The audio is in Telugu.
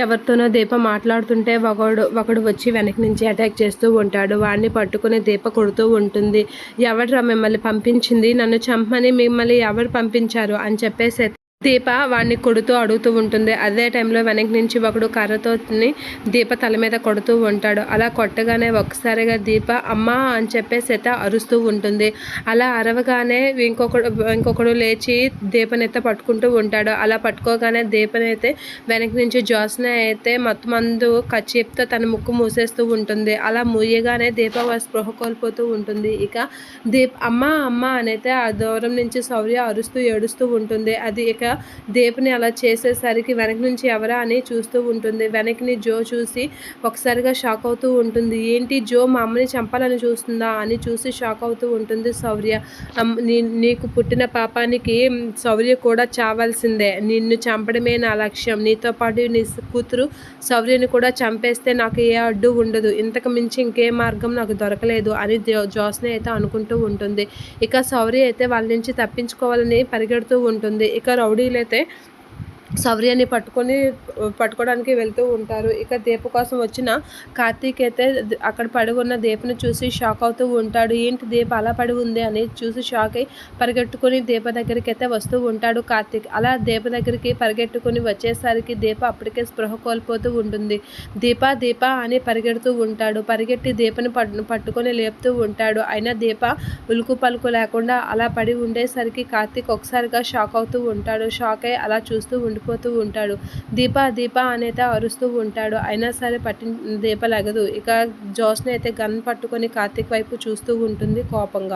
ఎవరితోనో దీప మాట్లాడుతుంటే ఒకడు వచ్చి వెనక నుంచి అటాక్ చేస్తూ ఉంటాడు. వాడిని పట్టుకుని దీప కొడుతూ ఉంటుంది. ఎవడ్రా మిమ్మల్ని పంపించింది, నన్ను చంపమని మిమ్మల్ని ఎవరు పంపించారు అని చెప్పేసి దీప వాడిని కొడుతూ అడుగుతూ ఉంటుంది. అదే టైంలో వెనక నుంచి ఒకడు కర్రతో దీప తల మీద కొడుతూ ఉంటాడు. అలా కొట్టగానే ఒక్కసారిగా దీప అమ్మా అని చెప్పేసి అయితే అరుస్తూ ఉంటుంది. అలా అరవగానే ఇంకొకడు లేచి దీపనైతే పట్టుకుంటూ ఉంటాడు. అలా పట్టుకోగానే దీపనైతే వెనక నుంచి జ్యోత్స్న అయితే మొత్తం మందు కచ్చిప్తో తన ముక్కు మూసేస్తూ ఉంటుంది. అలా మూయగానే దీప స్పృహ కోల్పోతూ ఉంటుంది. ఇక అమ్మ అమ్మ అనైతే ఆ దూరం నుంచి శౌర్య అరుస్తూ ఏడుస్తూ ఉంటుంది. అది ఇక దీపని అలా చేసేసరికి వెనక నుంచి ఎవరా అని చూస్తూ ఉంటుంది. వెనక్ని జో చూసి ఒకసారిగా షాక్ అవుతూ ఉంటుంది. ఏంటి జో మా అమ్మని చంపాలని చూస్తుందా అని చూసి షాక్ అవుతూ ఉంటుంది శౌర్య. నీకు పుట్టిన పాపానికి శౌర్య కూడా చావాల్సిందే, నిన్ను చంపడమే నా లక్ష్యం, నీతో పాటు నీ కూతురు శౌర్యని కూడా చంపేస్తే నాకు ఏ అడ్డు ఉండదు, ఇంతకు మించి ఇంకే మార్గం నాకు దొరకలేదు అని జ్యోత్స్న అయితే అనుకుంటూ ఉంటుంది. ఇక శౌర్య అయితే వాళ్ళ నుంచి తప్పించుకోవాలని పరిగెడుతూ ఉంటుంది. ఇక రౌడీలైతే శౌర్యాన్ని పట్టుకోవడానికి వెళ్తూ ఉంటారు. ఇక దీప కోసం వచ్చిన కార్తీక్ అయితే అక్కడ పడి ఉన్న దీపను చూసి షాక్ అవుతూ ఉంటాడు. ఏంటి దీప అలా పడి ఉంది అని చూసి షాక్ అయి పరిగెట్టుకుని దీప దగ్గరికి అయితే వస్తూ ఉంటాడు కార్తీక్. అలా దీప దగ్గరికి పరిగెట్టుకుని వచ్చేసరికి దీప అప్పటికే స్పృహ కోల్పోతూ ఉంటుంది. దీప దీప అని పరిగెడుతూ ఉంటాడు. పరిగెట్టి దీపని పట్టుకొని లేపుతూ ఉంటాడు. అయినా దీప ఉలుకు పలుకు లేకుండా అలా పడి ఉండేసరికి కార్తీక్ ఒకసారిగా షాక్ అవుతూ ఉంటాడు. షాక్ అయి అలా చూస్తూ ఉండిపోతూ ఉంటాడు. దీప దీప అనేది అరుస్తూ ఉంటాడు. అయినా సరే దీప లగదు. ఇక జ్యోత్స్న అయితే గన్ పట్టుకొని కార్తీక్ వైపు చూస్తూ ఉంటుంది కోపంగా.